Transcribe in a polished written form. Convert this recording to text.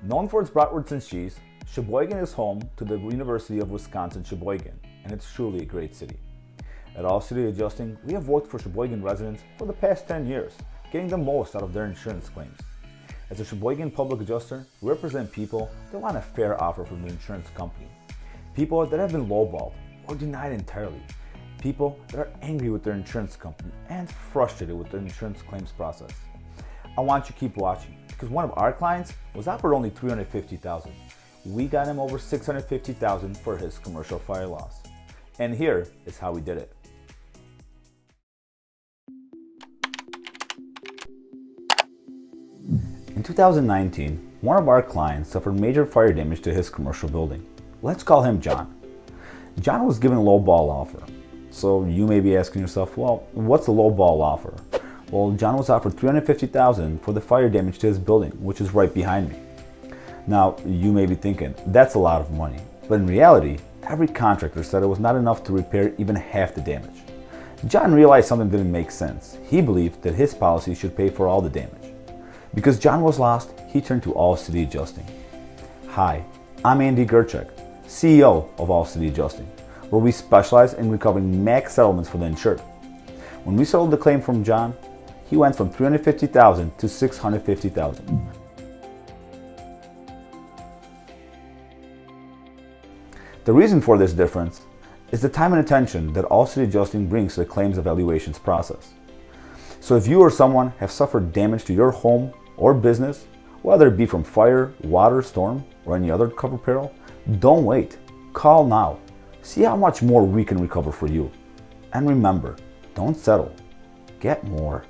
Known for its bratwurst and cheese, Sheboygan is home to the University of Wisconsin-Sheboygan, and it's truly a great city. At All City Adjusting, we have worked for Sheboygan residents for the past 10 years, getting the most out of their insurance claims. As a Sheboygan Public Adjuster, we represent people that want a fair offer from the insurance company. People that have been lowballed or denied entirely. People that are angry with their insurance company and frustrated with their insurance claims process. I want you to keep watching because one of our clients was offered only $350,000. We got him over $650,000 for his commercial fire loss. And here is how we did it. In 2019, one of our clients suffered major fire damage to his commercial building. Let's call him John. John was given a low ball offer. So you may be asking yourself, well, what's a low ball offer? Well, John was offered $350,000 for the fire damage to his building, which is right behind me. Now, you may be thinking, that's a lot of money. But in reality, every contractor said it was not enough to repair even half the damage. John realized something didn't make sense. He believed that his policy should pay for all the damage. Because John was lost, he turned to All City Adjusting. Hi, I'm Andy Gerchek, CEO of All City Adjusting, where we specialize in recovering max settlements for the insured. When we settled the claim from John, he went from $350,000 to $650,000. The reason for this difference is the time and attention that All City Adjusting brings to the claims evaluations process. So if you or someone have suffered damage to your home or business, whether it be from fire, water, storm, or any other covered peril, don't wait. Call now. See how much more we can recover for you. And remember, don't settle. Get more.